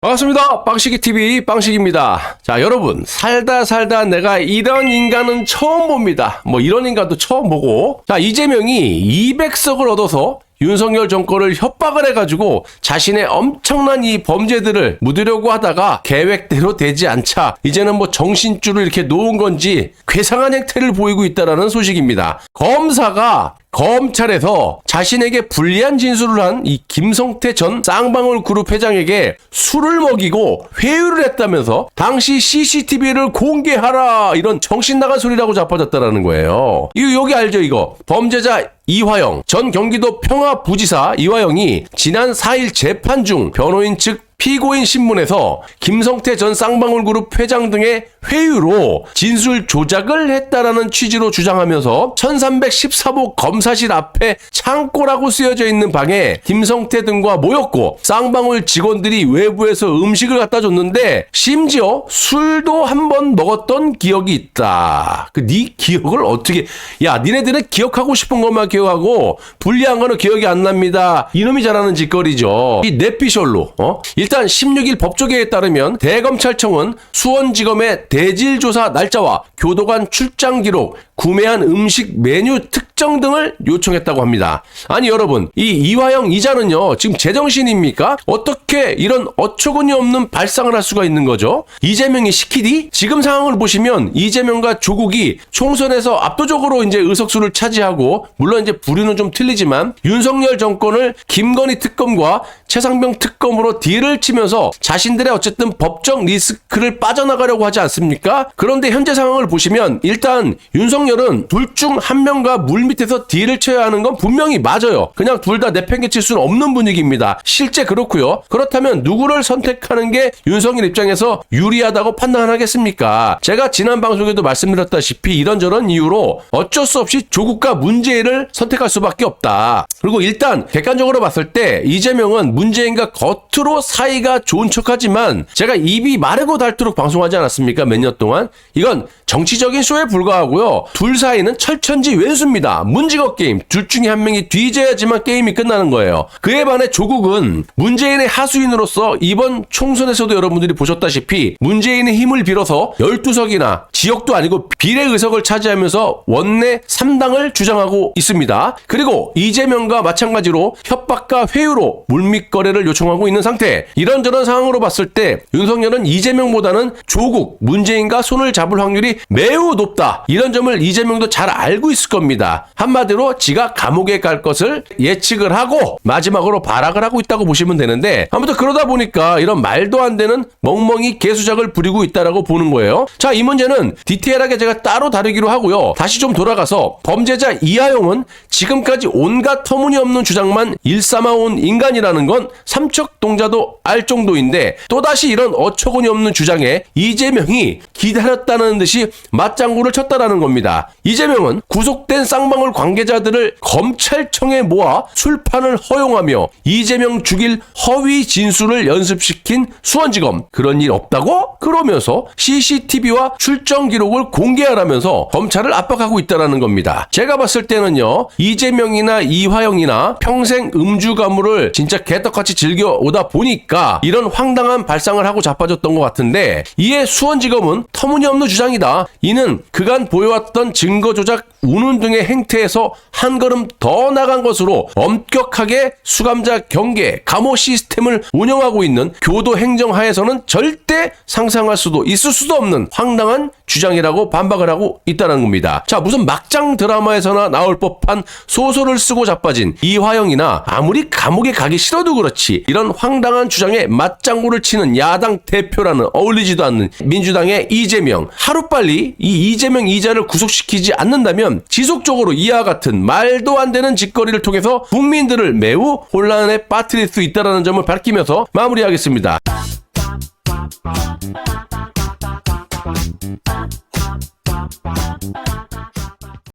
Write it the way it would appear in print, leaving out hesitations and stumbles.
반갑습니다. 빵식이TV 빵식입니다. 자, 여러분, 살다 내가 이런 인간은 처음 봅니다. 이런 인간도 처음 보고. 자, 이재명이 200석을 얻어서 윤석열 정권을 협박을 해가지고 자신의 엄청난 이 범죄들을 묻으려고 하다가 계획대로 되지 않자 이제는 정신줄을 이렇게 놓은 건지 괴상한 행태를 보이고 있다는 소식입니다. 검사가 검찰에서 자신에게 불리한 진술을 한 이 김성태 전 쌍방울 그룹 회장에게 술을 먹이고 회유를 했다면서 당시 CCTV를 공개하라 이런 정신 나간 소리라고 자빠졌다는 거예요. 여기 알죠 이거? 범죄자 이화영 전 경기도 평화부지사 이화영이 지난 4일 재판 중 변호인 측 피고인 신문에서 김성태 전 쌍방울그룹 회장 등의 회유로 진술 조작을 했다라는 취지로 주장하면서 1314호 검사실 앞에 창고라고 쓰여져 있는 방에 김성태 등과 모였고 쌍방울 직원들이 외부에서 음식을 갖다 줬는데 심지어 술도 한 번 먹었던 기억이 있다. 네 기억을 어떻게 니네들은 기억하고 싶은 것만 기억하고 불리한 거는 기억이 안 납니다. 이놈이 잘하는 짓거리죠. 이 뇌피셜로 일단 16일 법조계에 따르면 대검찰청은 수원지검의 대질조사 날짜와 교도관 출장 기록, 구매한 음식 메뉴 특정 등을 요청했다고 합니다. 아니 여러분, 이 이화영 이자는요 지금 제정신입니까? 어떻게 이런 어처구니 없는 발상을 할 수가 있는 거죠? 이재명이 시키디? 지금 상황을 보시면 이재명과 조국이 총선에서 압도적으로 이제 의석수를 차지하고 물론 이제 부류는 좀 틀리지만 윤석열 정권을 김건희 특검과 최상병 특검으로 딜을 치면서 자신들의 어쨌든 법적 리스크를 빠져나가려고 하지 않습니까? 그런데 현재 상황을 보시면 일단 윤석열은 둘 중 한 명과 물밑에서 딜을 쳐야 하는 건 분명히 맞아요. 그냥 둘 다 내팽개칠 수는 없는 분위기입니다. 실제 그렇고요. 그렇다면 누구를 선택하는 게 윤석열 입장에서 유리하다고 판단하겠습니까? 제가 지난 방송에도 말씀드렸다시피 이런저런 이유로 어쩔 수 없이 조국과 문재인을 선택할 수밖에 없다. 그리고 일단 객관적으로 봤을 때 이재명은 문재인과 겉으로 사이가 좋은 척하지만 제가 입이 마르고 닳도록 방송하지 않았습니까? 몇 년 동안. 이건 정치적인 쇼에 불과하고요. 둘 사이는 철천지 왼수입니다. 문지거 게임. 둘 중에 한 명이 뒤져야지만 게임이 끝나는 거예요. 그에 반해 조국은 문재인의 하수인으로서 이번 총선에서도 여러분들이 보셨다시피 문재인의 힘을 빌어서 12석이나 지역도 아니고 비례의석을 차지하면서 원내 3당을 주장하고 있습니다. 그리고 이재명과 마찬가지로 협박과 회유로 물밑거래를 요청하고 있는 상태. 이런저런 상황으로 봤을 때 윤석열은 이재명보다는 조국, 문재인과 손을 잡을 확률이 매우 높다. 이런 점을 이재명도 잘 알고 있을 겁니다. 한마디로 지가 감옥에 갈 것을 예측을 하고 마지막으로 발악을 하고 있다고 보시면 되는데 아무튼 그러다 보니까 이런 말도 안 되는 멍멍이 개수작을 부리고 있다라고 보는 거예요. 자, 이 문제는 디테일하게 제가 따로 다루기로 하고요. 다시 좀 돌아가서 범죄자 이하영은 지금까지 온갖 터무니없는 주장만 일삼아온 인간이라는 건 삼척동자도 알 정도인데 또다시 이런 어처구니 없는 주장에 이재명이 기다렸다는 듯이 맞장구를 쳤다라는 겁니다. 이재명은 구속된 쌍방울 관계자들을 검찰청에 모아 술판을 허용하며 이재명 죽일 허위 진술을 연습시킨 수원지검. 그런 일 없다고? 그러면서 CCTV와 출정 기록을 공개하라면서 검찰을 압박하고 있다는 겁니다. 제가 봤을 때는요. 이재명이나 이화영이나 평생 음주 가무를 진짜 개떡같이 즐겨오다 보니까 이런 황당한 발상을 하고 자빠졌던 것 같은데 이에 수원지검은 터무니없는 주장이다. 이는 그간 보여왔던 증거 조작, 운운 등의 행태에서 한 걸음 더 나간 것으로 엄격하게 수감자 경계, 감호 시스템을 운영하고 있는 교도 행정 하에서는 절대 상상할 수도 있을 수도 없는 황당한 주장이라고 반박을 하고 있다는 겁니다. 자, 무슨 막장 드라마에서나 나올 법한 소설을 쓰고 자빠진 이화영이나 아무리 감옥에 가기 싫어도 그렇지 이런 황당한 주장에 맞장구를 치는 야당 대표라는 어울리지도 않는 민주당의 이재명. 하루빨리 이 이재명 이자를 구속시키지 않는다면 지속적으로 이와 같은 말도 안 되는 짓거리를 통해서 국민들을 매우 혼란에 빠뜨릴 수 있다는 점을 밝히면서 마무리하겠습니다.